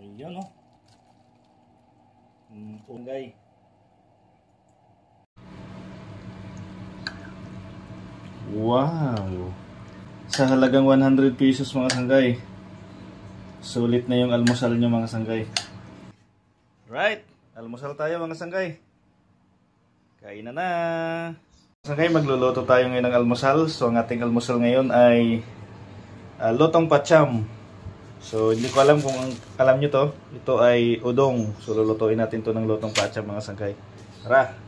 Ayan o. Unggay. Wow. Sa halagang 100 pesos mga sanggay. Sulit na yung almusal nyo mga sanggay. Right. Almusal tayo mga sanggay. Kain na. Sanggay, magluluto tayo ngayon ng almusal. So ang ating almusal ngayon ay lutong pacham. So hindi ko alam kung alam nyo to. Ito ay udong. So lulutuin natin to ng lutong pacham mga sanggay. Tara.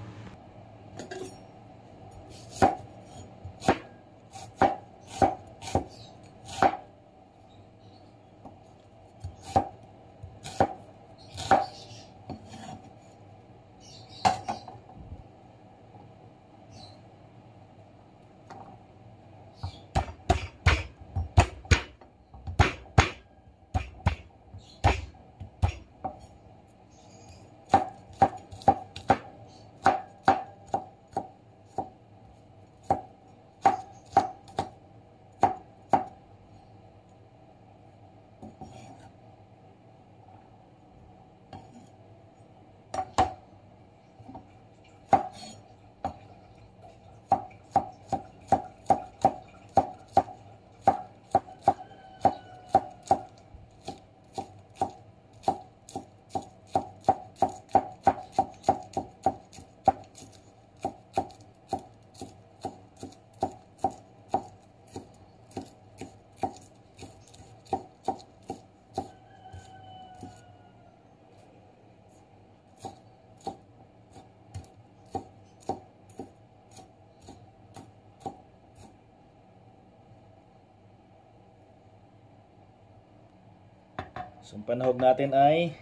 So ang panahog natin ay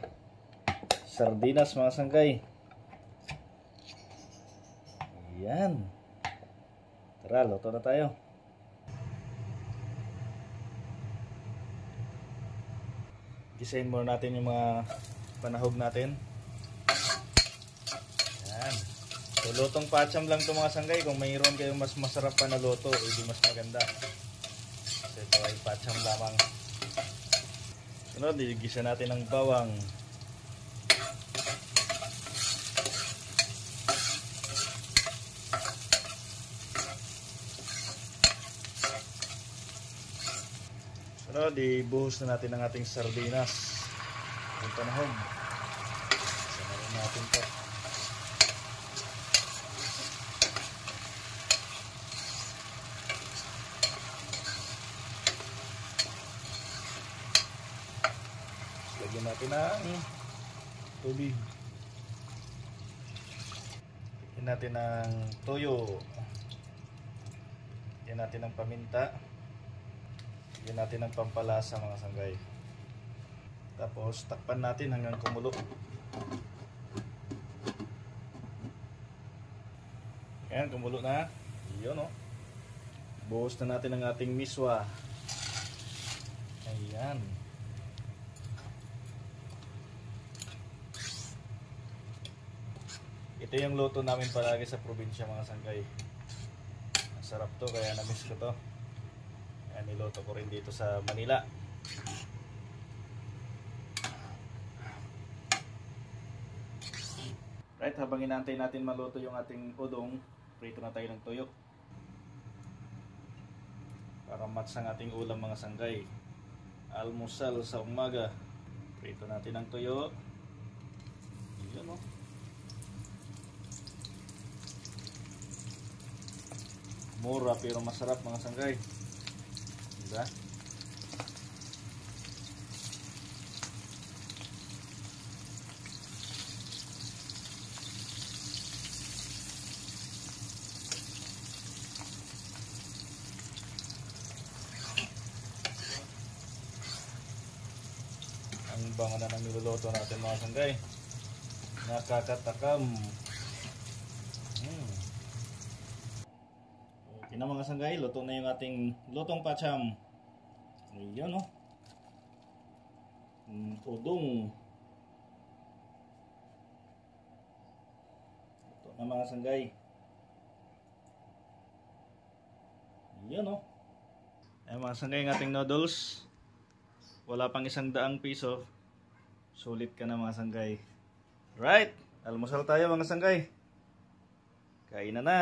sardinas mga sanggay. Ayan. Tara, luto na tayo. Gisahin muna natin yung mga panahog natin. Ayan. So lutong pacham lang ito mga sanggay. Kung mayroon kayong mas masarap pa na luto, hindi mas maganda. So ito ay pacham lamang. Sunod, igisa natin ng bawang. Sunod, ibuhos na natin ang ating sardinas. Yung panahon. Samarin natin ito. Lagyan natin ng tubig. Lagyan natin ng toyo. Lagyan natin ng paminta. Lagyan natin ng pampalasa mga sanggay. Tapos takpan natin hanggang kumulo. Ayan, kumulo na. Yun o. Buhos na natin ang ating miswa. Ayan. Ito yung luto namin palagi sa probinsya mga sanggay. Masarap to, kaya na-miss ko to. Kaya niluto ko rin dito sa Manila. Right, habang inaantay natin maluto yung ating udong, prito na tayo ng tuyo. Para match ang ating ulam mga sanggay. Almusal sa umaga. Prito natin ang tuyo. Yun o. Mura pero masarap mga sanggay. Diba? Ang bango na ng niluluto natin mga sanggay. Nakakatakam. Okay na mga sanggay, luto na yung ating lutong pacham. Ayan o. Udong. Luto na mga sanggay. Ayan o. Ayan mga sanggay, yung ating noodles. Wala pang 100 piso. Sulit ka na mga sanggay. Right, almusal tayo mga sanggay. Kain na na.